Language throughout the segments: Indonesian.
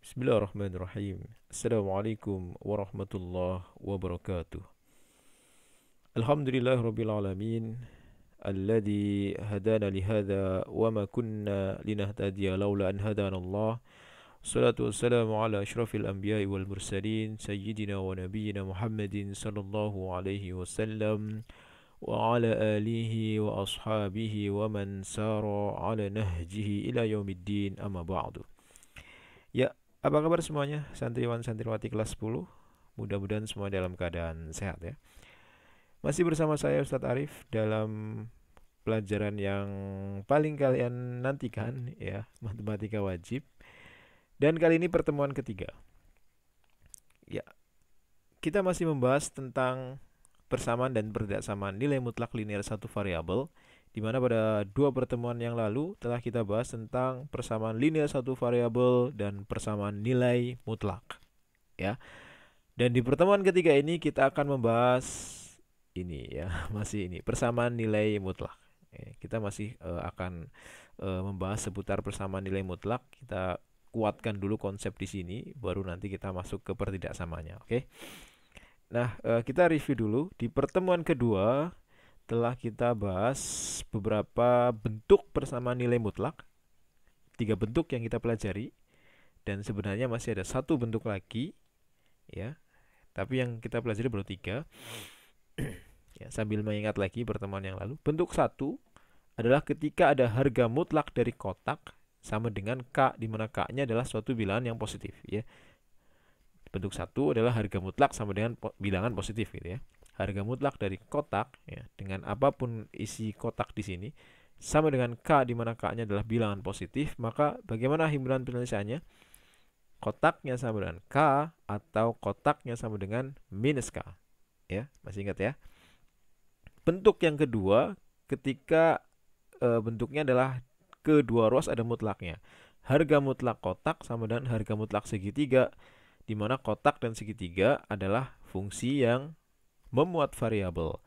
Bismillahirrahmanirrahim. Assalamualaikum warahmatullahi wabarakatuh. Alhamdulillahirabbil alamin alladzi hadana li hadza wa ma kunna linahtadiya laula an hadana Allah. Wassalatu wassalamu ala asyrafil anbiya'i wal mursalin sayyidina wa nabiyyina Muhammadin sallallahu alaihi wasallam wa ala alihi wa ashabihi wa man sara ala nahjihi ila yaumiddin amma ba'du. Ya, apa kabar semuanya? Santriwan santriwati kelas 10. Mudah-mudahan semua dalam keadaan sehat ya. Masih bersama saya Ustadz Arif dalam pelajaran yang paling kalian nantikan ya, matematika wajib. Dan kali ini pertemuan ketiga. Ya, kita masih membahas tentang persamaan dan perbedaan nilai mutlak linear satu variabel, di mana pada dua pertemuan yang lalu telah kita bahas tentang persamaan linear satu variabel dan persamaan nilai mutlak ya. Dan di pertemuan ketiga ini kita akan membahas ini ya, masih ini persamaan nilai mutlak. Kita masih akan membahas seputar persamaan nilai mutlak. Kita kuatkan dulu konsep di sini, baru nanti kita masuk ke pertidaksamaannya, oke? Nah, kita review dulu. Di pertemuan kedua telah kita bahas beberapa bentuk persamaan nilai mutlak. 3 bentuk yang kita pelajari. Dan sebenarnya masih ada 1 bentuk lagi ya. Tapi yang kita pelajari baru 3. Ya, sambil mengingat lagi pertemuan yang lalu. Bentuk 1 adalah ketika ada harga mutlak dari kotak sama dengan K, di mana K-nya adalah suatu bilangan yang positif ya. Bentuk 1 adalah harga mutlak sama dengan bilangan positif gitu ya. Harga mutlak dari kotak ya, dengan apapun isi kotak di sini sama dengan K, di mana K-nya adalah bilangan positif, maka bagaimana himpunan penyelesaiannya? Kotaknya sama dengan K atau kotaknya sama dengan minus K. Ya, masih ingat ya? Bentuk yang kedua ketika bentuknya adalah kedua ruas ada mutlaknya. Harga mutlak kotak sama dengan harga mutlak segitiga, di mana kotak dan segitiga adalah fungsi yang memuat variabel.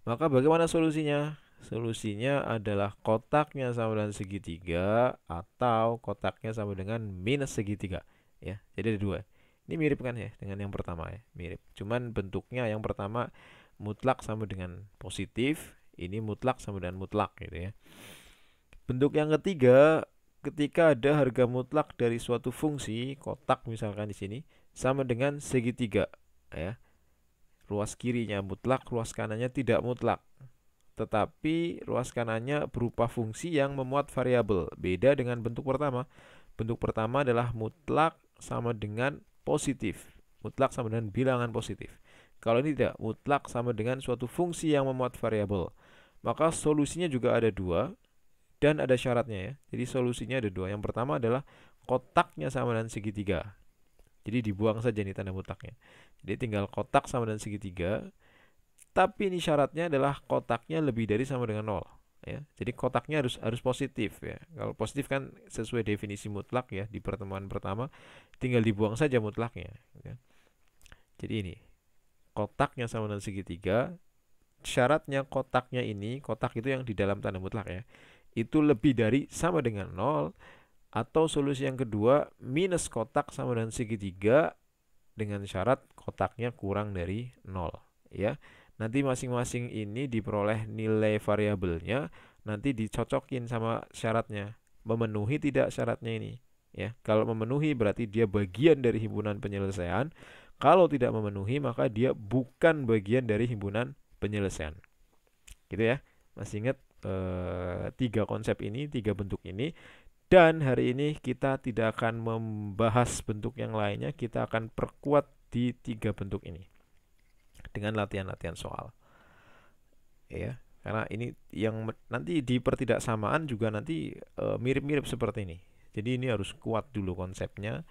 Maka bagaimana solusinya? Solusinya adalah kotaknya sama dengan segitiga atau kotaknya sama dengan minus segitiga. Ya, jadi ada 2. Ini mirip kan ya dengan yang pertama ya, mirip. Cuman bentuknya yang pertama mutlak sama dengan positif, ini mutlak sama dengan mutlak gitu ya. Bentuk yang ketiga, ketika ada harga mutlak dari suatu fungsi, kotak misalkan di sini, sama dengan segitiga ya. Ruas kirinya mutlak, ruas kanannya tidak mutlak. Tetapi ruas kanannya berupa fungsi yang memuat variabel. Beda dengan bentuk pertama. Bentuk pertama adalah mutlak sama dengan positif. Mutlak sama dengan bilangan positif. Kalau ini tidak, mutlak sama dengan suatu fungsi yang memuat variabel. Maka solusinya juga ada 2. Dan ada syaratnya ya. Jadi solusinya ada 2. Yang pertama adalah kotaknya sama dengan segitiga. Jadi dibuang saja nih tanda mutlaknya. Jadi tinggal kotak sama dengan segitiga. Tapi ini syaratnya adalah kotaknya lebih dari sama dengan 0 ya. Jadi kotaknya harus positif ya. Kalau positif kan sesuai definisi mutlak ya di pertemuan pertama, tinggal dibuang saja mutlaknya ya. Jadi ini kotaknya sama dengan segitiga. Syaratnya kotaknya ini, kotak itu yang di dalam tanda mutlak ya, itu lebih dari sama dengan 0, atau solusi yang kedua minus kotak sama dengan segitiga dengan syarat kotaknya kurang dari 0 ya. Nanti masing-masing ini diperoleh nilai variabelnya, nanti dicocokin sama syaratnya, memenuhi tidak syaratnya ini ya. Kalau memenuhi berarti dia bagian dari himpunan penyelesaian. Kalau tidak memenuhi maka dia bukan bagian dari himpunan penyelesaian. Gitu ya. Masih ingat 3 konsep ini, 3 bentuk ini. Dan hari ini kita tidak akan membahas bentuk yang lainnya, kita akan perkuat di 3 bentuk ini dengan latihan-latihan soal. Ya, karena ini yang nanti di pertidaksamaan juga nanti mirip-mirip seperti ini. Jadi ini harus kuat dulu konsepnya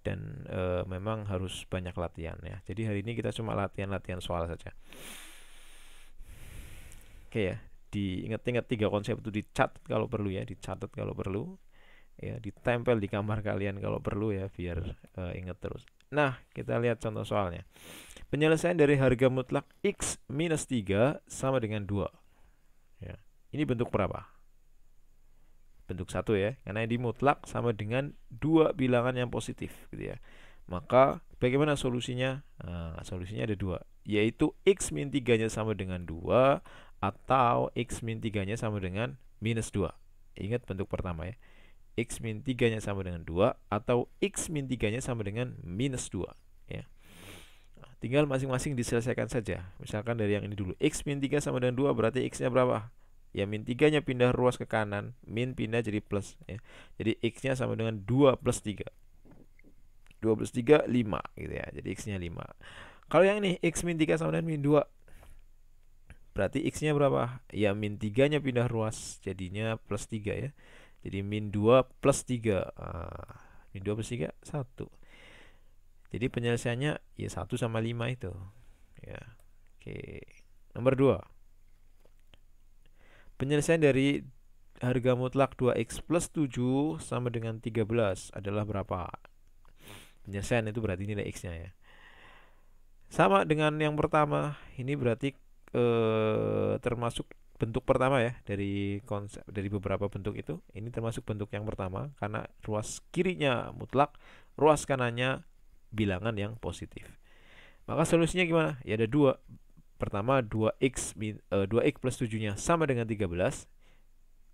dan memang harus banyak latihan ya. Jadi hari ini kita cuma latihan-latihan soal saja. Oke ya. Diingat-ingat 3 konsep itu, dicatat kalau perlu ya, dicatat kalau perlu ya, ditempel di kamar kalian kalau perlu ya, biar ingat terus. Nah, kita lihat contoh soalnya. Penyelesaian dari harga mutlak X minus 3 sama dengan 2 ya. Ini bentuk berapa? bentuk satu ya, karena ini mutlak sama dengan dua bilangan yang positif gitu ya. Maka bagaimana solusinya? Nah, solusinya ada dua, yaitu x min 3-nya sama dengan 2 atau x min 3-nya sama dengan minus 2. Ingat bentuk pertama ya, x min 3-nya sama dengan 2 atau x min 3-nya sama dengan minus 2 ya. Nah, tinggal masing-masing diselesaikan saja. Misalkan dari yang ini dulu, x min 3 sama dengan 2 berarti x-nya berapa? Ya min 3-nya pindah ruas ke kanan, min pindah jadi plus ya. Jadi x-nya sama dengan 2 plus 3. 2 plus 3, 5 gitu ya. Jadi x-nya 5. Kalau yang ini x min 3 sama dengan min 2, berarti x-nya berapa? Ya min 3-nya pindah ruas, jadinya plus 3 ya. Jadi min 2 plus 3. Min 2 plus 3, 1. Jadi penyelesaiannya ya 1 sama 5 itu ya. Oke. Nomor 2. Penyelesaian dari harga mutlak 2x plus 7 sama dengan 13 adalah berapa? Penyelesaian itu berarti nilai x-nya ya. Sama dengan yang pertama, ini berarti termasuk bentuk pertama ya, dari konsep dari beberapa bentuk itu. Ini termasuk bentuk yang pertama karena ruas kirinya mutlak, ruas kanannya bilangan yang positif. Maka solusinya gimana? Ya ada dua. Pertama 2x plus 7-nya sama dengan 13,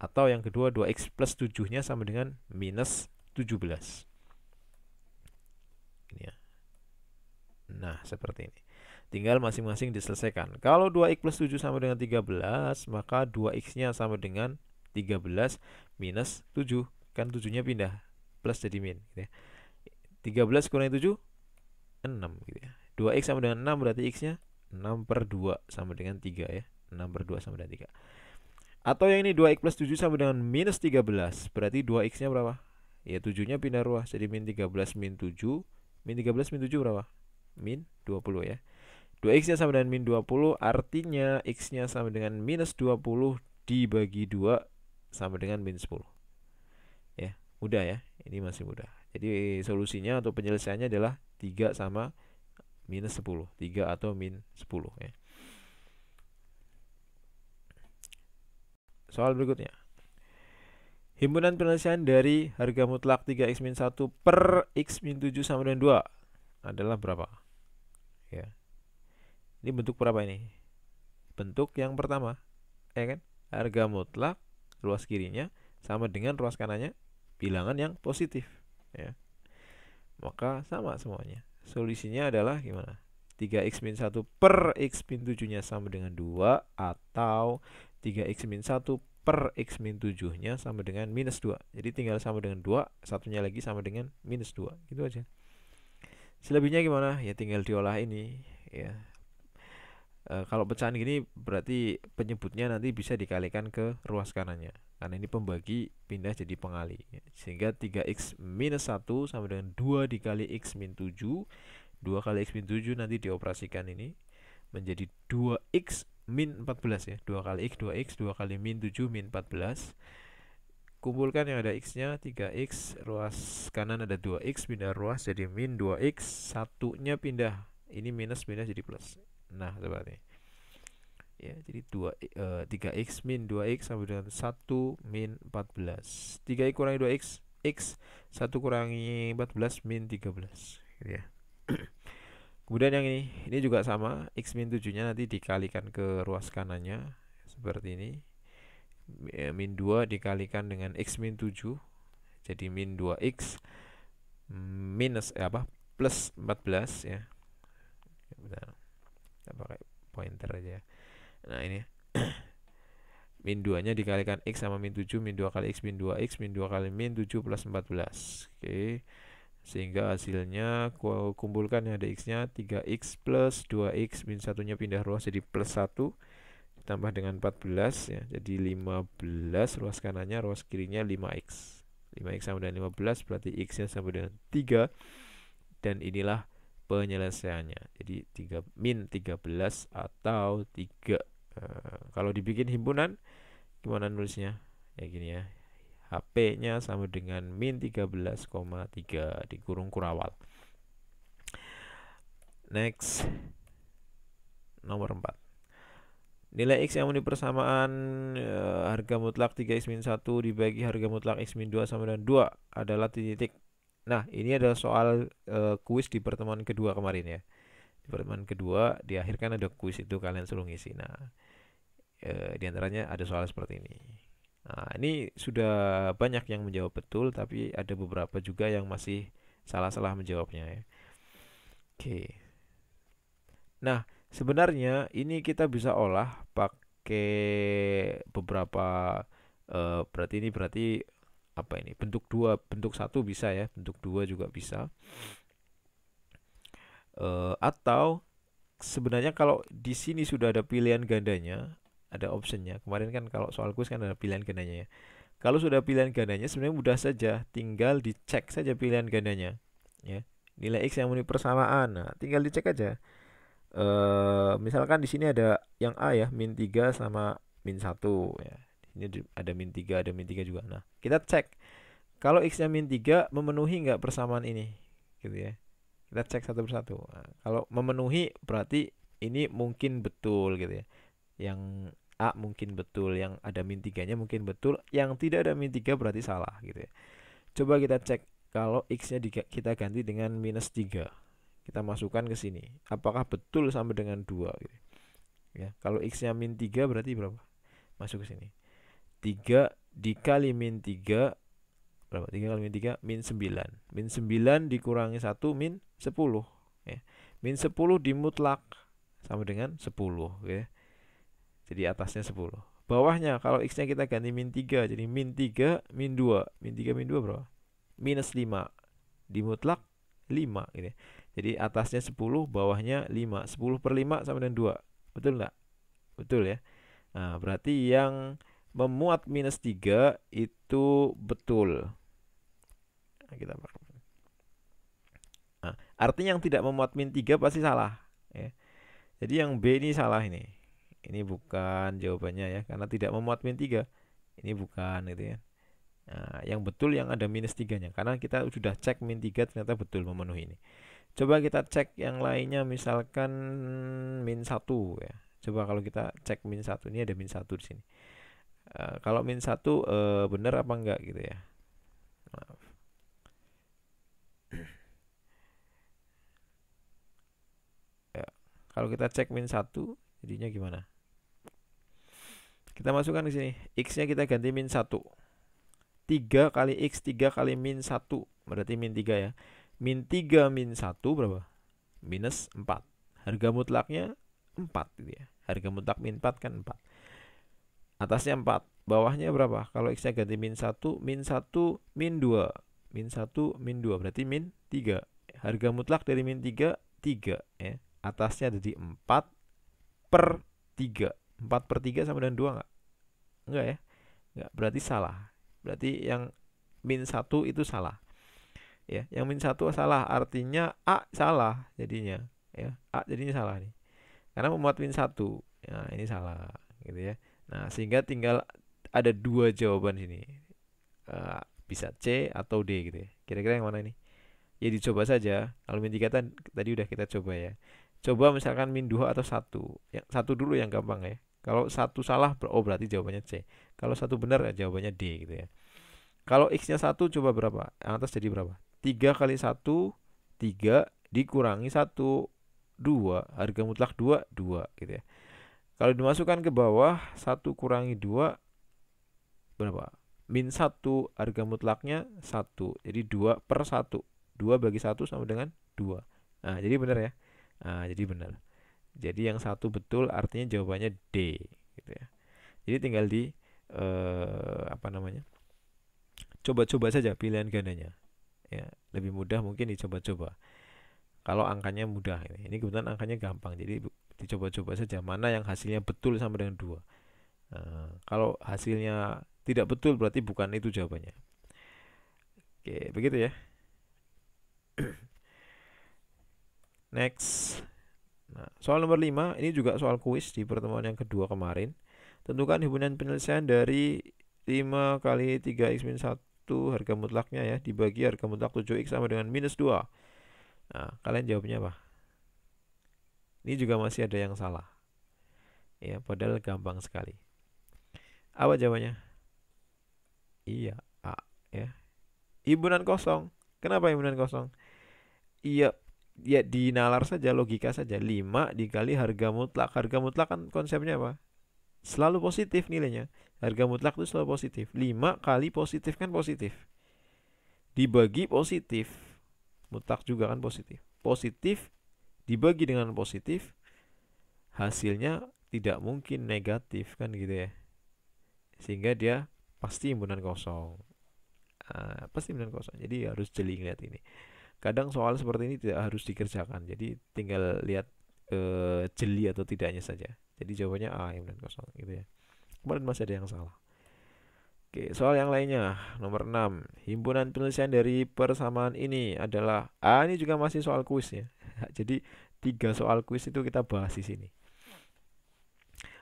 atau yang kedua 2x plus 7-nya sama dengan minus 17. Ini ya. Nah, seperti ini. Tinggal masing-masing diselesaikan. Kalau 2x plus 7 sama dengan 13, maka 2x-nya sama dengan 13 minus 7. Kan 7-nya pindah, plus jadi min gitu ya. 13 kurang 7, 6 gitu ya. 2x sama dengan 6 berarti x-nya 6 per 2 sama dengan 3 ya. 6 per 2 sama dengan 3. Atau yang ini 2x plus 7 sama dengan minus 13. Berarti 2x-nya berapa? Ya 7-nya pindah ruas, jadi min 13 min 7. Min 13 min 7 berapa? Min 20 ya. 2x-nya sama dengan min 20, artinya x-nya sama dengan minus 20 dibagi 2 sama dengan min 10. Ya, mudah ya. Ini masih mudah. Jadi solusinya atau penyelesaiannya adalah 3 sama minus 10. 3 atau min 10 ya. Soal berikutnya. Himpunan penyelesaian dari harga mutlak 3x min 1 per x min 7 sama dengan 2 adalah berapa? Ya. Ini bentuk berapa ini? Bentuk yang pertama, ya kan? Harga mutlak ruas kirinya sama dengan ruas kanannya bilangan yang positif, ya. Maka sama semuanya. Solusinya adalah gimana? 3x min 1 per x min 7-nya sama dengan 2 atau 3x min 1 per x min 7-nya sama dengan minus 2. Jadi tinggal sama dengan 2, satunya lagi sama dengan minus 2. Gitu aja. Selebihnya gimana? Ya tinggal diolah ini ya. Kalau pecahan gini berarti penyebutnya nanti bisa dikalikan ke ruas kanannya, karena ini pembagi pindah jadi pengali ya. Sehingga 3x minus 1 sama dengan 2 dikali x min 7. 2 kali x min 7 nanti dioperasikan ini menjadi 2x min 14 ya. 2 kali x 2x, 2 kali min 7 min 14. Kumpulkan yang ada x-nya 3x, ruas kanan ada 2x, pindah ruas jadi min 2x, satunya pindah, ini minus pindah jadi plus. Nah, seperti ya, jadi 3x min 2x sama dengan 1 min 14. 3x kurangi 2x, x, 1 kurangi 14 min 13 gitu ya. Kemudian yang ini juga sama, x min 7-nya nanti dikalikan ke ruas kanannya seperti ini. Min 2 dikalikan dengan x min 7 jadi min 2x minus plus 14 ya. Bentar. Kita pakai pointer aja. Nah, ini min 2-nya dikalikan x sama min 7, min 2 kali x min 2x, min 2 kali min 7 plus 14. Oke. Sehingga hasilnya kumpulkan yang ada x-nya 3x plus 2x, min 1-nya pindah ruas jadi plus 1 ditambah dengan 14 ya. Jadi 15 ruas kanannya, ruas kirinya 5x. 5x sama dengan 15 berarti x-nya sama dengan 3, dan inilah penyelesaiannya. Jadi 3 min 13 atau 3. Kalau dibikin himpunan gimana nulisnya? Ya gini ya. HP-nya sama dengan min 13,3 dikurung kurawal. Next. Nomor 4. Nilai X yang memenuhi persamaan harga mutlak 3x-1 dibagi harga mutlak x-2 sama dengan 2 adalah titik. Nah, ini adalah soal kuis di pertemuan kedua kemarin ya. Di pertemuan kedua, di akhir kan ada kuis itu, kalian suruh ngisi. Nah, di antaranya ada soal seperti ini. Nah, ini sudah banyak yang menjawab betul, tapi ada beberapa juga yang masih salah-salah menjawabnya ya. Oke. Nah, sebenarnya ini kita bisa olah pakai beberapa berarti apa ini? Bentuk dua, bentuk satu bisa ya, bentuk dua juga bisa. Atau sebenarnya kalau di sini sudah ada pilihan gandanya, ada optionnya. Kemarin kan kalau soal kuis kan ada pilihan gandanya ya. Kalau sudah pilihan gandanya sebenarnya mudah saja, tinggal dicek saja pilihan gandanya ya. Nilai X yang memenuhi persamaan. Nah, tinggal dicek aja. Misalkan di sini ada yang A ya, min 3 sama min 1 ya. Di sini ada min 3, ada min 3 juga. Nah, kita cek kalau X-nya min 3 memenuhi nggak persamaan ini gitu ya. Kita cek satu persatu. Nah, kalau memenuhi berarti ini mungkin betul gitu ya. Yang A mungkin betul, yang ada min 3-nya mungkin betul, yang tidak ada min 3 berarti salah gitu ya. Coba kita cek kalau X-nya kita ganti dengan minus 3. Kita masukkan ke sini. Apakah betul sama dengan 2 gitu. Ya, kalau X-nya min 3 berarti berapa? Masuk ke sini. 3 dikali min 3 berapa? 3 kali min 3 min 9. Min 9 dikurangi 1 min 10 ya. Min 10 dimutlak sama dengan 10 ya. Jadi atasnya 10. Bawahnya kalau X-nya kita ganti min 3 jadi min 3 min 2. Min 3 min 2 berapa? Minus 5. Dimutlak 5 gitu ya. Jadi atasnya 10, bawahnya 5. 10 per 5 sama dengan 2. Betul nggak? Betul ya. Nah, berarti yang memuat minus 3 itu betul. Nah, kita pakai. Nah, artinya yang tidak memuat min 3 pasti salah ya. Jadi yang B ini salah ini. Ini bukan jawabannya ya, karena tidak memuat min 3. Ini bukan gitu ya. Nah, yang betul yang ada minus 3-nya, karena kita sudah cek min 3 ternyata betul memenuhi ini. Coba kita cek yang lainnya, misalkan min 1 ya. Coba kalau kita cek min 1, ini ada min 1 di sini. Kalau min 1 benar apa enggak gitu ya. Maaf. Ya, kalau kita cek min 1 jadinya gimana? Kita masukkan di sini. X-nya kita ganti min 1. 3 kali X 3 kali min 1 berarti min 3 ya. Min 3 min 1 berapa? Minus 4. Harga mutlaknya 4 gitu ya. Harga mutlak min 4 kan 4. Atasnya 4. Bawahnya berapa? Kalau X-nya ganti min 1 min 1 min 2. Min 1 min 2 berarti min 3. Harga mutlak dari min 3 3 ya. Atasnya jadi 4 per 3. 4 per 3 sama dengan 2 enggak? Enggak ya? Enggak, berarti salah. Berarti yang min 1 itu salah. Ya, yang min 1 salah, artinya A salah jadinya, ya. A jadinya salah nih. Karena memuat min 1. Ya, ini salah gitu ya. Nah, sehingga tinggal ada dua jawaban sini. Bisa C atau D gitu ya. Kira-kira yang mana ini? Ya dicoba saja. Kalau min 3 tadi udah kita coba ya. Coba misalkan min 2 atau 1. Yang satu dulu yang gampang ya. Kalau satu salah, oh berarti jawabannya C. Kalau satu benar, ya jawabannya D gitu ya. Kalau X-nya 1 coba berapa? Yang atas jadi berapa? 3 kali 1, 3 dikurangi 1, 2. Harga mutlak 2, 2 gitu ya. Kalau dimasukkan ke bawah, 1 kurangi 2 berapa? Min 1, harga mutlaknya 1. Jadi 2 per 1. 2 bagi 1 sama dengan 2. Nah, jadi benar ya. Nah, jadi benar. Jadi yang satu betul, artinya jawabannya D gitu ya. Jadi tinggal di apa namanya? Coba-coba saja pilihan gandanya. Ya, lebih mudah mungkin dicoba-coba. Kalau angkanya mudah ini kebetulan angkanya gampang. Jadi dicoba-coba saja mana yang hasilnya betul sama dengan 2. Kalau hasilnya tidak betul berarti bukan itu jawabannya. Oke, begitu ya. Next. Nah, soal nomor 5 ini juga soal kuis di pertemuan yang kedua kemarin. Tentukan hubungan penyelesaian dari 5 kali 3x min 1 harga mutlaknya ya dibagi harga mutlak 7x sama dengan minus 2. Nah, kalian jawabnya apa? Ini juga masih ada yang salah. Ya, padahal gampang sekali. Apa jawabannya? Iya, A ya. Himpunan kosong. Kenapa himpunan kosong? Iya, ya dinalar saja, logika saja. 5 dikali harga mutlak. Harga mutlak kan konsepnya apa? Selalu positif nilainya. Harga mutlak itu selalu positif. 5 kali positif kan positif. Dibagi positif. Mutlak juga kan positif. Positif dibagi dengan positif, hasilnya tidak mungkin negatif kan gitu ya. Sehingga dia pasti himpunan kosong. Pasti himpunan kosong. Jadi harus jeli lihat ini. Kadang soal seperti ini tidak harus dikerjakan. Jadi tinggal lihat jeli atau tidaknya saja. Jadi jawabannya A, himpunan kosong gitu ya. Kemarin masih ada yang salah. Oke, soal yang lainnya. Nomor 6. Himpunan penyelesaian dari persamaan ini adalah ini juga masih soal kuis ya. Jadi 3 soal kuis itu kita bahas di sini.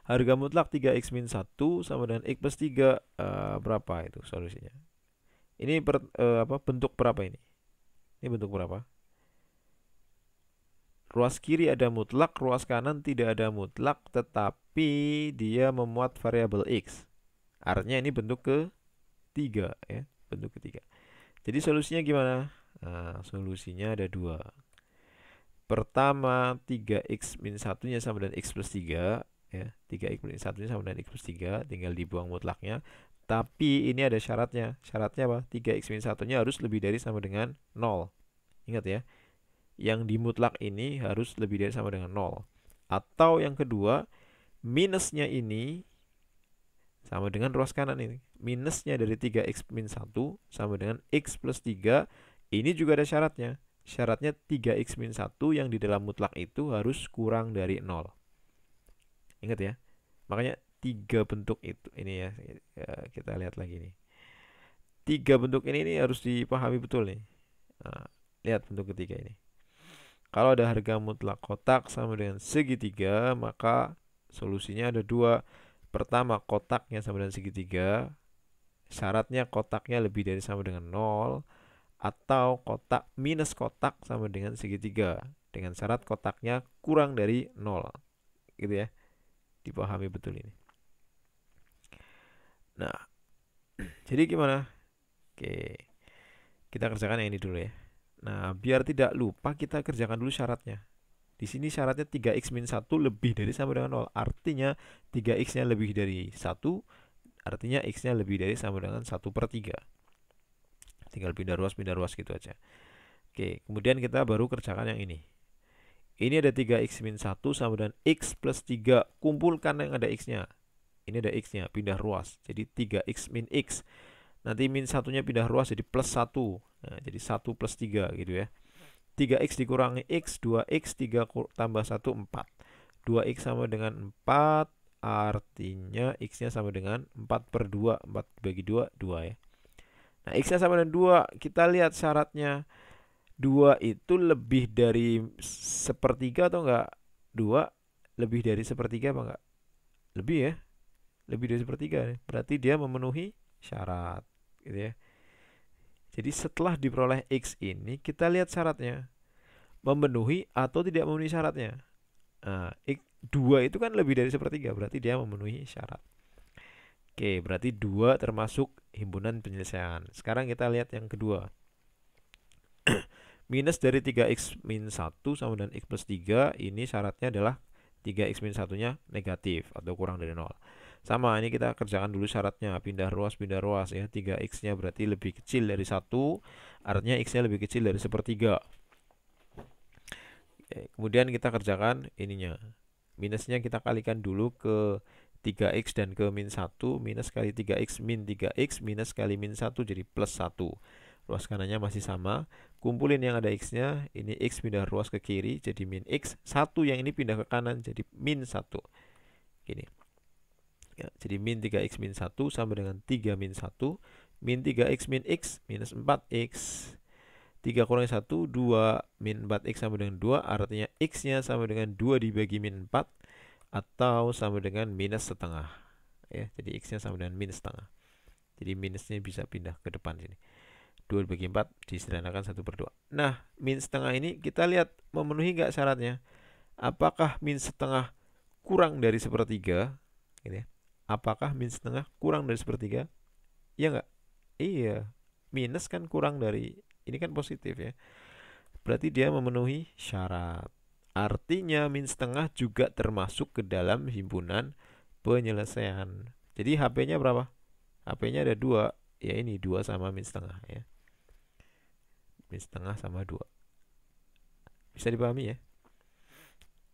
Harga mutlak 3x min 1 sama dengan x plus 3 berapa itu solusinya? Ini bentuk berapa ini? Ini bentuk berapa? Ruas kiri ada mutlak, ruas kanan tidak ada mutlak, tetapi dia memuat variabel x. Artinya ini bentuk ketiga ya, bentuk ketiga. Jadi solusinya gimana? Nah, solusinya ada 2. Pertama 3x min 1-nya sama dengan x plus 3 ya. 3x min 1-nya sama dengan x plus 3, tinggal dibuang mutlaknya. Tapi ini ada syaratnya. Syaratnya apa? 3x min 1-nya harus lebih dari sama dengan 0. Ingat ya. Yang dimutlak ini harus lebih dari sama dengan 0. Atau yang kedua, minusnya ini sama dengan ruas kanan ini. Minusnya dari 3x min 1 sama dengan x plus 3. Ini juga ada syaratnya. Syaratnya 3x min 1 yang di dalam mutlak itu harus kurang dari 0. Ingat ya. Makanya 3 bentuk itu. Ini ya, kita lihat lagi nih. 3 bentuk ini harus dipahami betul nih. Nah, lihat bentuk ketiga ini. Kalau ada harga mutlak kotak sama dengan segitiga, maka solusinya ada 2. Pertama, kotaknya sama dengan segitiga. Syaratnya kotaknya lebih dari sama dengan 0. Atau kotak minus kotak sama dengan segitiga. Dengan syarat kotaknya kurang dari 0. Gitu ya. Dipahami betul ini. Nah, jadi gimana? Oke, kita kerjakan yang ini dulu ya. Nah, biar tidak lupa kita kerjakan dulu syaratnya. Di sini syaratnya 3x min 1 lebih dari sama dengan 0. Artinya 3x-nya lebih dari 1. Artinya x-nya lebih dari sama dengan 1/3. Tinggal pindah ruas gitu aja. Oke, kemudian kita baru kerjakan yang ini. Ini ada 3x min 1 sama dengan x plus 3. Kumpulkan yang ada x-nya. Ini ada x-nya, pindah ruas. Jadi 3x min x. Nanti min 1-nya pindah ruas jadi plus 1. Nah, jadi 1 plus 3 gitu ya. 3x dikurangi x, 2x, 3 tambah 1, 4. 2x sama dengan 4, artinya x-nya sama dengan 4/2. 4 bagi 2, 2 ya. Nah, x-nya sama dengan 2. Kita lihat syaratnya. 2 itu lebih dari sepertiga atau enggak? 2 lebih dari sepertiga apa enggak? Lebih ya. Lebih dari sepertiga. Berarti dia memenuhi syarat. Gitu ya. Jadi setelah diperoleh X ini, kita lihat syaratnya. Memenuhi atau tidak memenuhi syaratnya. Nah, 2 itu kan lebih dari sepertiga. Berarti dia memenuhi syarat. Oke, berarti 2 termasuk himpunan penyelesaian. Sekarang kita lihat yang kedua. Minus dari 3x min 1 sama dengan x plus 3. Ini syaratnya adalah 3x min 1-nya negatif atau kurang dari 0. Sama, ini kita kerjakan dulu syaratnya. Pindah ruas ya. 3x-nya berarti lebih kecil dari 1. Artinya x-nya lebih kecil dari sepertiga. Kemudian kita kerjakan ininya. Minusnya kita kalikan dulu ke 3x dan ke min 1. Minus kali 3x min 3x. Minus kali min 1 jadi plus 1. Ruas kanannya masih sama. Kumpulin yang ada x-nya. Ini x pindah ruas ke kiri jadi min x. 1 yang ini pindah ke kanan jadi min 1. Gini. Ya, jadi min 3x min 1 sama dengan 3 min 1. Min 3x min x minus 4x. 3 kurangi 1, 2 min 4x sama dengan 2. Artinya x-nya sama dengan 2 dibagi min 4. Atau sama dengan minus setengah. Ya, jadi x-nya sama dengan minus setengah. Jadi minusnya bisa pindah ke depan sini. 2 dibagi 4 disederhanakan 1/2. Nah, min setengah ini kita lihat memenuhi nggak syaratnya. Apakah min setengah kurang dari sepertiga, gitu ya. Apakah min setengah kurang dari sepertiga? Ya enggak? Iya. Minus kan kurang dari, ini kan positif ya. Berarti dia memenuhi syarat. Artinya min setengah juga termasuk ke dalam himpunan penyelesaian. Jadi HP-nya berapa? HP-nya ada dua. Ya ini 2 sama min setengah ya. Min setengah sama 2. Bisa dipahami ya?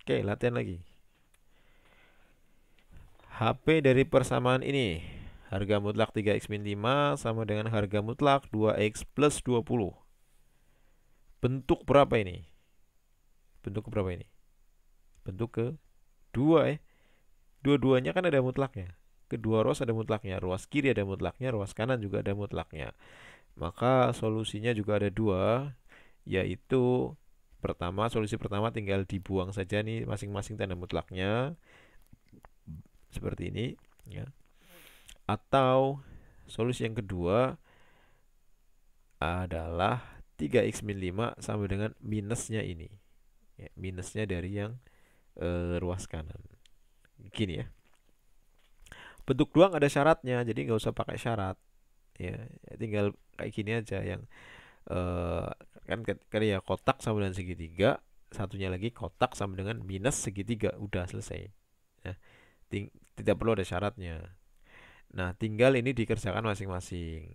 Oke, latihan lagi. HP dari persamaan ini, harga mutlak 3x min 5 sama dengan harga mutlak 2x plus 20. Bentuk berapa ini? Bentuk berapa ini? Bentuk ke 2 ya. Dua-duanya kan ada mutlaknya. Kedua ruas ada mutlaknya. Ruas kiri ada mutlaknya, ruas kanan juga ada mutlaknya. Maka solusinya juga ada 2, yaitu solusi pertama tinggal dibuang saja nih masing-masing tanda mutlaknya. Seperti ini ya. Atau solusi yang kedua adalah 3x min 5 sama dengan minusnya ini ya, minusnya dari yang ruas kanan. Gini ya. Bentuk doang ada syaratnya, jadi nggak usah pakai syarat ya, tinggal kayak gini aja yang kan ya kotak sama dengan segitiga, satunya lagi kotak sama dengan minus segitiga, udah selesai. Nah, tidak perlu ada syaratnya. Nah, tinggal ini dikerjakan masing-masing.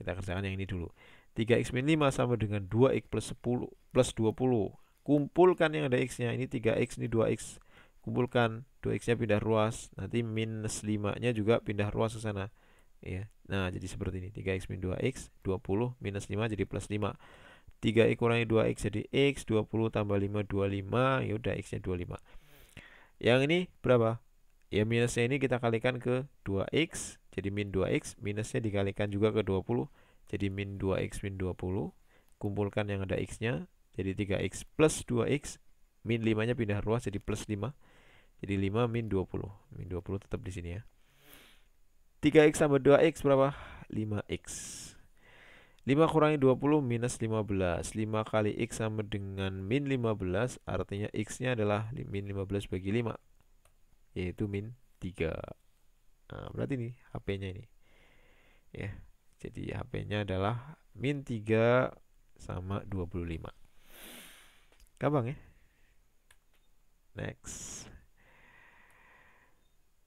Kita kerjakan yang ini dulu. 3x min 5 sama dengan 2x plus 10 plus 20. Kumpulkan yang ada x-nya. Ini 3x, ini 2x. Kumpulkan 2x-nya pindah ruas. Nanti minus 5-nya juga pindah ruas ke sana. Ya. Nah, jadi seperti ini. 3x min 2x, 20 minus 5 jadi plus 5. 3x kurangi 2x jadi x, 20 tambah 5, 25. Ya udah, x-nya 25. Yang ini berapa? Ya minusnya ini kita kalikan ke 2x, jadi min 2x, minusnya dikalikan juga ke 20, jadi min 2x min 20. Kumpulkan yang ada x-nya, jadi 3x plus 2x, min 5-nya pindah ruas jadi plus 5. Jadi 5 min 20. Min 20 tetap di sini ya. 3x tambah 2x berapa? 5x. 5 kurangi 20 minus 15. 5 kali x sama dengan min 15, artinya x-nya adalah min 15 bagi 5. Yaitu min 3. Nah, berarti ini HP-nya ini ya. Jadi HP-nya adalah min 3 sama 25. Gampang ya. Next.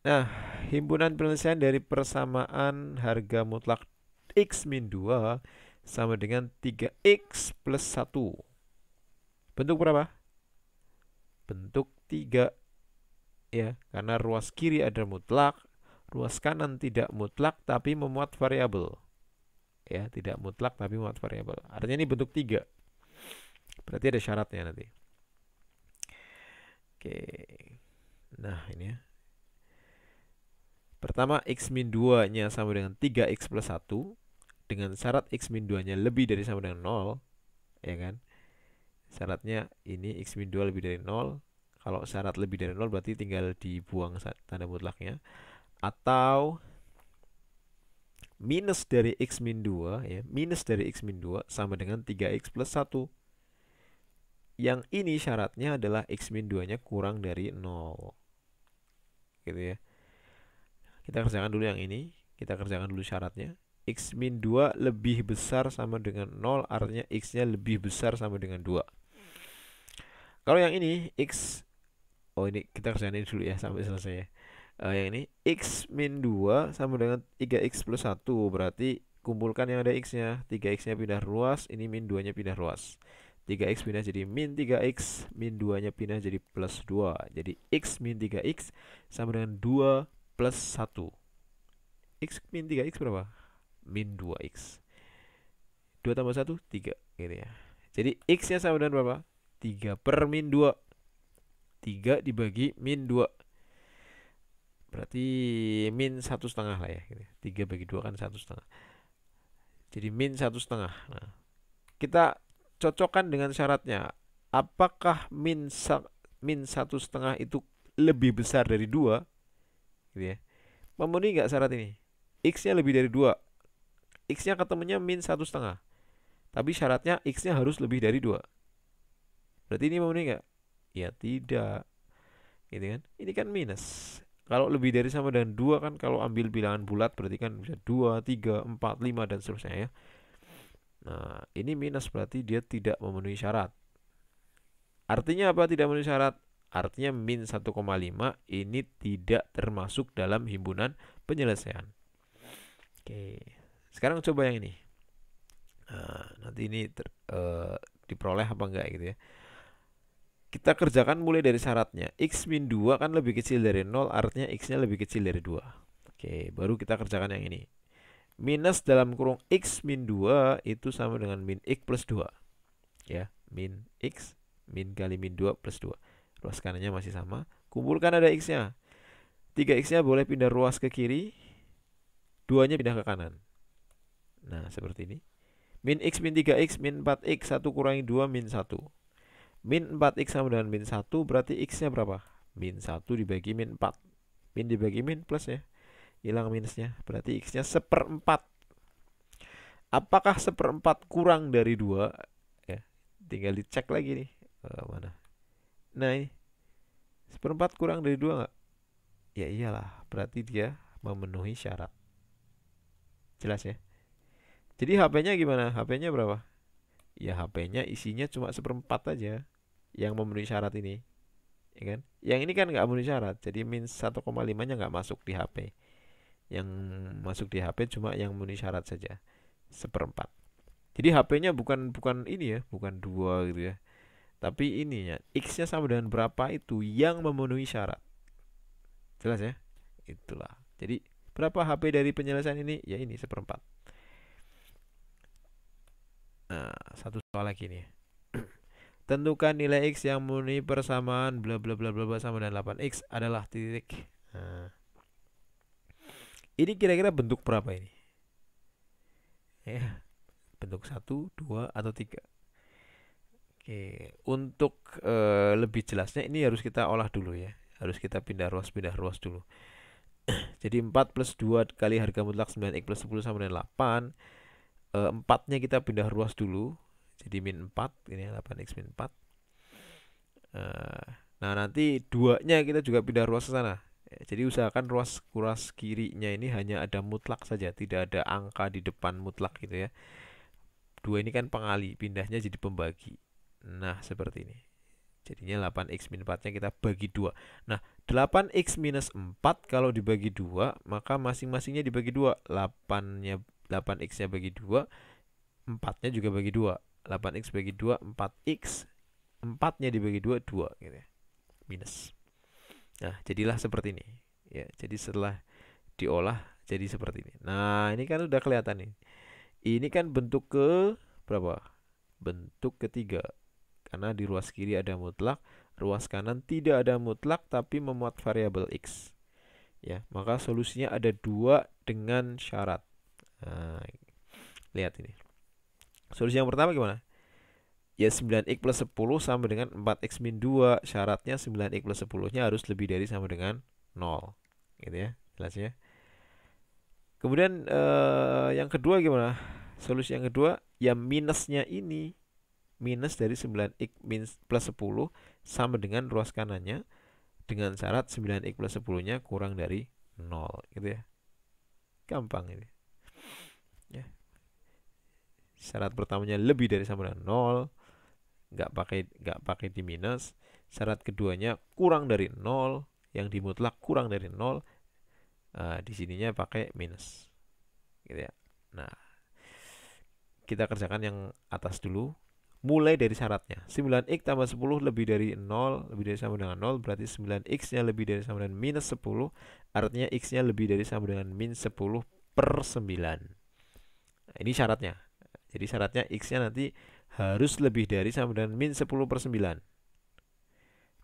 Nah, himpunan penyelesaian dari persamaan harga mutlak x min 2 sama dengan 3x plus 1. Bentuk berapa? Bentuk 3 ya, karena ruas kiri ada mutlak, ruas kanan tidak mutlak tapi memuat variabel. Ya, tidak mutlak tapi memuat variabel. Artinya ini bentuk 3. Berarti ada syaratnya nanti. Oke. Nah, ini ya. Pertama, x min 2-nya sama dengan 3x plus 1 dengan syarat x min 2-nya lebih dari sama dengan 0, ya kan? Syaratnya ini x min 2 lebih dari 0. Kalau syarat lebih dari 0 berarti tinggal dibuang tanda mutlaknya. Atau minus dari x min 2 ya, minus dari x min 2 sama dengan 3x plus 1. Yang ini syaratnya adalah x min 2-nya kurang dari 0. Gitu ya. Kita kerjakan dulu yang ini. Kita kerjakan dulu syaratnya. X min 2 lebih besar sama dengan 0, artinya x-nya lebih besar sama dengan 2. Kalau yang ini x, oh ini kita kerjakan ini dulu ya sampai selesai ya. Yang ini x min 2 sama dengan 3x plus 1. Berarti kumpulkan yang ada x-nya. 3x-nya pindah ruas, ini min 2-nya pindah ruas. 3x pindah jadi min 3x, min 2-nya pindah jadi plus 2. Jadi x min 3x sama dengan 2 plus 1. X min 3x berapa? Min 2x. 2 tambah 1, 3 gitu ya. Jadi x-nya sama dengan berapa? 3 per min 2. 3 dibagi min 2. Berarti min 1,5 lah ya gitu. 3 bagi 2 kan 1,5. Jadi min 1,5. Nah, kita cocokkan dengan syaratnya. Apakah min 1,5 itu lebih besar dari 2? Gitu ya. Memenuhi nggak syarat ini? X-nya lebih dari 2. X-nya ketemunya min 1,5. Tapi syaratnya X-nya harus lebih dari 2. Berarti ini memenuhi nggak? Ya tidak. gitu kan. Ini kan minus. Kalau lebih dari sama dengan 2 kan, kalau ambil bilangan bulat berarti kan bisa 2, 3, 4, 5 dan seterusnya ya. Nah, ini minus berarti dia tidak memenuhi syarat. Artinya apa tidak memenuhi syarat? Artinya min 1,5 ini tidak termasuk dalam himpunan penyelesaian. Oke. Sekarang coba yang ini. Nah, nanti ini diperoleh apa enggak gitu ya. Kita kerjakan mulai dari syaratnya. X min 2 kan lebih kecil dari 0, artinya X-nya lebih kecil dari 2. Oke, baru kita kerjakan yang ini. Minus dalam kurung X min 2 itu sama dengan min X plus 2. Ya, min X, min kali min 2 plus 2. Ruas kanannya masih sama. Kumpulkan ada X-nya. 3X-nya boleh pindah ruas ke kiri, 2-nya pindah ke kanan. Nah, seperti ini. Min X min 3X min 4X, 1 kurangi 2 min 1. Min 4X sama dengan min 1, berarti X-nya berapa? Min 1 dibagi min 4. Min dibagi min plus ya. Hilang minusnya. Berarti X-nya 1/4. Apakah 1/4 kurang dari 2? Ya, tinggal dicek lagi nih. Mana? Nah ini. 1/4 kurang dari 2 nggak? Ya iyalah. Berarti dia memenuhi syarat. Jelas ya? Jadi HP-nya gimana? HP-nya berapa? Ya HP-nya isinya cuma 1/4 aja yang memenuhi syarat ini, ya kan? Yang ini kan nggak memenuhi syarat, jadi min 1,5 nya nggak masuk di HP. Yang masuk di HP cuma yang memenuhi syarat saja, 1/4. Jadi HP-nya bukan ini ya, bukan 2 gitu ya, tapi ininya X-nya sama dengan berapa itu yang memenuhi syarat. Jelas ya? Itulah. Jadi berapa HP dari penyelesaian ini? Ya ini 1/4. Nah, satu soal lagi nih. Tentukan nilai X yang memenuhi persamaan bla bla bla bla bla sama dengan 8X adalah titik. Nah, ini kira-kira bentuk berapa ini? Ya, bentuk 1, 2, atau 3. Oke, untuk lebih jelasnya ini harus kita olah dulu ya. Harus kita pindah ruas dulu. Jadi 4 plus 2 kali harga mutlak 9X plus 10 sama dengan 8. 4-nya kita pindah ruas dulu. Jadi min 4, ini 8X min 4. Nah nanti 2-nya kita juga pindah ruas ke sana. Jadi usahakan ruas kirinya ini hanya ada mutlak saja, tidak ada angka di depan mutlak gitu ya. 2 ini kan pengali, pindahnya jadi pembagi. Nah seperti ini. Jadinya 8X min 4-nya kita bagi 2. Nah 8X minus 4 kalau dibagi 2, maka masing-masingnya dibagi 2. 8X-nya bagi 2, 4-nya juga bagi 2. 8X bagi 2, 4X, 4-nya dibagi 2, 2 gitu ya. Minus. Nah, jadilah seperti ini. Ya, jadi setelah diolah jadi seperti ini. Nah, ini kan udah kelihatan nih. Ini kan bentuk ke berapa? Bentuk ketiga. Karena di ruas kiri ada mutlak, ruas kanan tidak ada mutlak tapi memuat variabel X. Ya, maka solusinya ada 2 dengan syarat. Nah, lihat ini. Solusi yang pertama gimana? Ya 9X plus 10 sama dengan 4X min 2. Syaratnya 9X plus 10-nya harus lebih dari sama dengan 0. Gitu ya, jelas ya. Kemudian yang kedua gimana? Solusi yang kedua, ya minusnya ini. Minus dari 9X plus 10 sama dengan ruas kanannya. Dengan syarat 9X plus 10-nya kurang dari 0. Gitu ya. Gampang ini. Ya. Syarat pertamanya lebih dari sama dengan 0, nggak pakai di minus. Syarat keduanya kurang dari 0, yang dimutlak kurang dari 0. Di sininya pakai minus, gitu ya. Nah, kita kerjakan yang atas dulu. Mulai dari syaratnya 9X tambah 10 lebih dari 0, lebih dari sama dengan 0, berarti 9X-nya lebih dari sama dengan minus 10. Artinya X-nya lebih dari sama dengan min 10 per 9. Nah, ini syaratnya. Jadi syaratnya X-nya nanti harus lebih dari sama dengan min 10 per 9.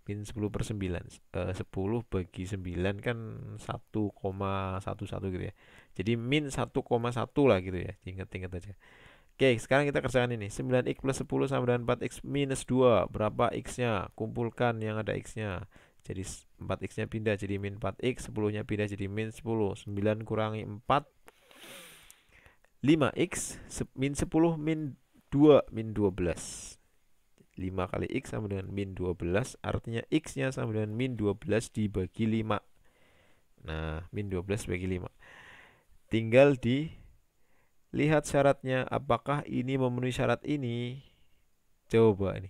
Min 10 per 9. 10 bagi 9 kan 1,11 gitu ya. Jadi min 1,1 lah gitu ya. Ingat-ingat aja. Oke, sekarang kita kerjakan ini. 9X plus 10 sama dengan 4X minus 2. Berapa X-nya? Kumpulkan yang ada X-nya. Jadi 4X-nya pindah jadi min 4X. 10-nya pindah jadi min 10. 9 kurangi 4. 5X min 10 min 2 min 12. 5 kali X sama dengan min 12, artinya X-nya sama dengan min 12 dibagi 5. Nah, min 12 bagi 5. Tinggal dilihat syaratnya, apakah ini memenuhi syarat ini. Coba ini.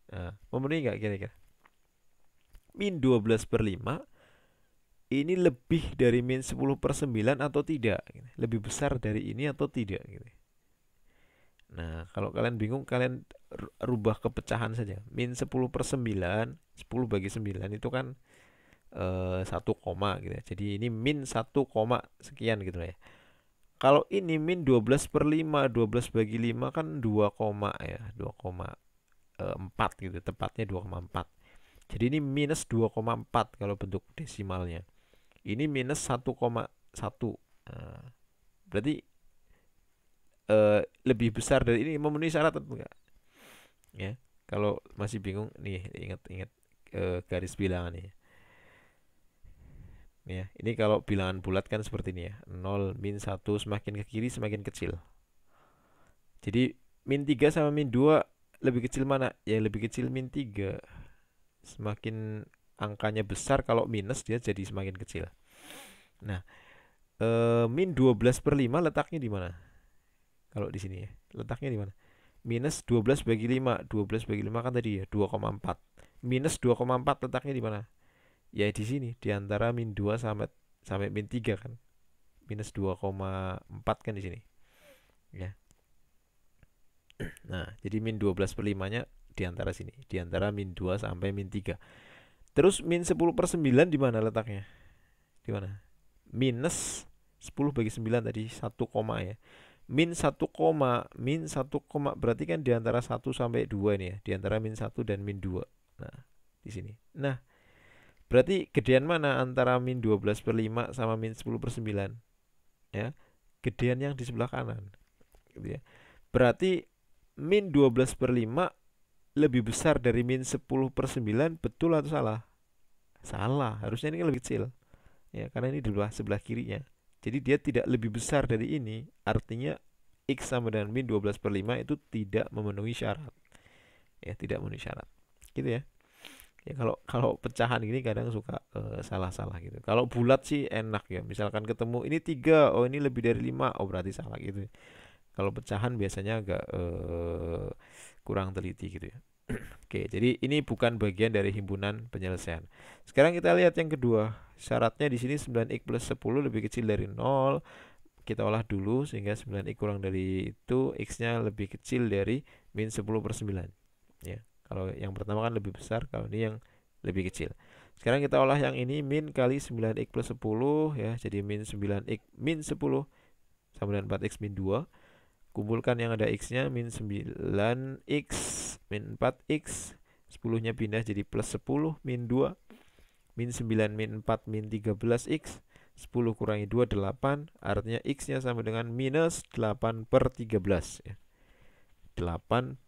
Nah, memenuhi nggak kira-kira? Min 12 per 5 ini lebih dari min 10 per 9 atau tidak? Lebih besar dari ini atau tidak? Nah, kalau kalian bingung, kalian rubah kepecahan saja. Min 10 per 9, 10 bagi 9 itu kan 1 koma gitu ya. Jadi ini min 1 koma sekian gitu ya. Kalau ini min 12 per 5, 12 bagi 5 kan 2 koma ya, 2,4 gitu, tepatnya 2,4. Jadi ini minus 2,4 kalau bentuk desimalnya. Ini minus 1,1. Nah, berarti lebih besar dari ini, memenuhi syarat atau enggak? Ya, kalau masih bingung nih, ingat-ingat garis bilangan nih. Ya, ini kalau bilangan bulat kan seperti ini ya. 0, min 1, semakin ke kiri semakin kecil. Jadi min 3 sama min 2 lebih kecil mana? Ya lebih kecil min 3. Semakin angkanya besar, kalau minus dia jadi semakin kecil. Nah, min 12 per 5 letaknya di mana? Kalau di sini ya, letaknya di mana? Minus 12 bagi 5. 12 bagi 5 kan tadi ya 2,4. Minus 2,4 letaknya di mana? Ya di sini, di antara min 2 sampai min 3 kan. Minus 2,4 kan di sini. Ya. Nah, jadi min 12 per 5-nya di antara sini, di antara min 2 sampai min 3. Terus min 10 per 9 di mana letaknya? Di mana? Minus 10 bagi 9 tadi 1 koma ya. Min 1 koma, min 1 koma berarti kan di antara 1 sampai 2 nih ya, di antara min 1 dan min 2. Nah, di sini. Nah, berarti gedean mana antara min 12 per 5 sama min 10 per 9? Ya, gedean yang di sebelah kanan. Gitu ya. Berarti min 12 per 5 lebih besar dari min 10 per 9, betul atau salah? Salah, harusnya ini kan lebih kecil. Ya, karena ini di sebelah kirinya. Jadi dia tidak lebih besar dari ini, artinya X sama dengan min 12 per 5 itu tidak memenuhi syarat. Ya, tidak memenuhi syarat. Gitu ya. Ya kalau pecahan gini kadang suka salah-salah gitu. Kalau bulat sih enak ya. Misalkan ketemu ini 3, oh ini lebih dari 5, oh berarti salah gitu. Kalau pecahan biasanya agak kurang teliti gitu ya. Oke, jadi ini bukan bagian dari himpunan penyelesaian. Sekarang kita lihat yang kedua. Syaratnya di sini 9x plus 10 lebih kecil dari 0. Kita olah dulu sehingga 9x kurang dari itu, x-nya lebih kecil dari min 10 per 9. Ya, kalau yang pertama kan lebih besar, kalau ini yang lebih kecil. Sekarang kita olah yang ini, min kali 9x plus 10 ya, jadi min 9x min 10 sama dengan 4x min 2. Kumpulkan yang ada x-nya, min 9x min 4x, 10-nya pindah jadi plus 10 min 2, min 9 min 4 min 13x, 10 kurangi 2 8, artinya x-nya sama dengan minus 8 per 13 ya. 8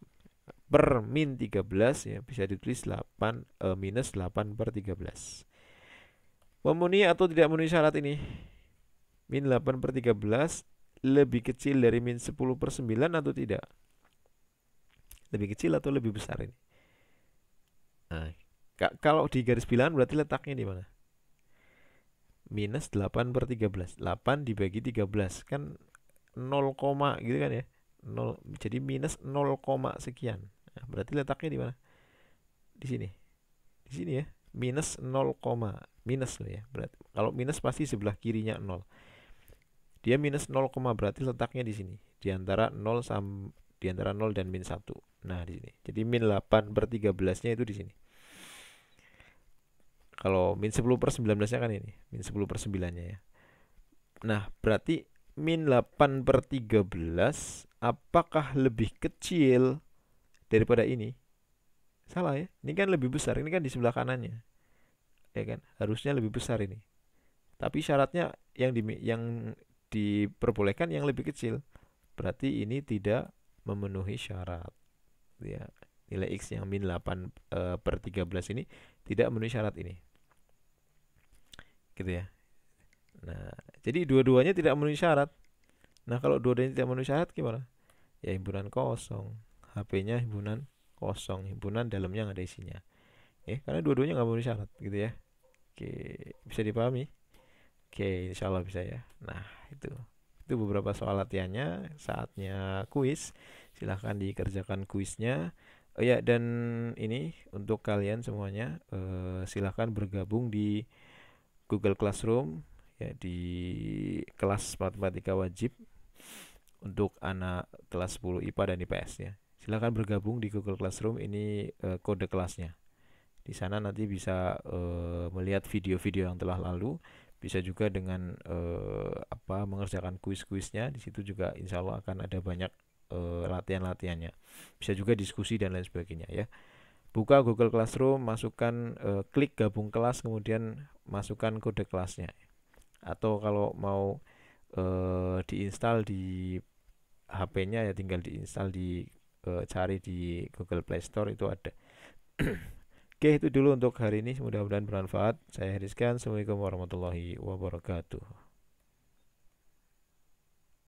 per min 13 ya, bisa ditulis 8 minus 8 per 13. Memenuhi atau tidak memenuhi syarat ini? Min 8 per 13 lebih kecil dari min 10 per 9 atau tidak? Lebih kecil atau lebih besar ini? Nah, kalau di garis bilangan berarti letaknya di mana? Minus 8 per 13. 8 dibagi 13 kan 0, gitu kan ya. 0, jadi minus 0, sekian. Nah, berarti letaknya di mana? Di sini. Di sini ya. Minus 0, minus loh ya. Berarti kalau minus pasti sebelah kirinya 0. Dia minus 0, berarti letaknya di sini, di antara 0 dan min 1. Nah, di sini. Jadi min 8 per 13-nya itu di sini. Kalau min 10 per 19-nya kan ini, min 10 per 9-nya ya. Nah, berarti min 8 per 13 apakah lebih kecil daripada ini? Salah ya. Ini kan lebih besar, ini kan di sebelah kanannya. Ya kan? Harusnya lebih besar ini. Tapi syaratnya yang diperbolehkan yang lebih kecil. Berarti ini tidak memenuhi syarat. Ya, nilai X yang min 8 per 13 ini tidak memenuhi syarat ini. Gitu ya. Nah, jadi dua-duanya tidak memenuhi syarat. Nah, kalau dua-duanya tidak memenuhi syarat gimana? Ya himpunan kosong. HP-nya himpunan kosong, himpunan dalamnya nggak ada isinya. Karena dua-duanya nggak memenuhi syarat gitu ya. Oke, bisa dipahami? Oke, insya Allah bisa ya. Nah, itu itu beberapa soal latihannya. Saatnya kuis. Silahkan dikerjakan kuisnya. Oh ya, dan ini untuk kalian semuanya, silahkan bergabung di Google Classroom ya, di kelas matematika wajib untuk anak kelas 10 IPA dan IPS ya. Silahkan bergabung di Google Classroom, ini kode kelasnya. Di sana nanti bisa melihat video-video yang telah lalu, bisa juga dengan mengerjakan kuis-kuisnya. Di situ juga insya Allah akan ada banyak latihan-latihannya. Bisa juga diskusi dan lain sebagainya ya. Buka Google Classroom, masukkan klik gabung kelas, kemudian masukkan kode kelasnya. Atau kalau mau diinstal di HP-nya ya tinggal diinstal cari di Google Play Store, itu ada. Oke, itu dulu untuk hari ini. Mudah-mudahan bermanfaat. Saya Heriskan. Assalamualaikum warahmatullahi wabarakatuh.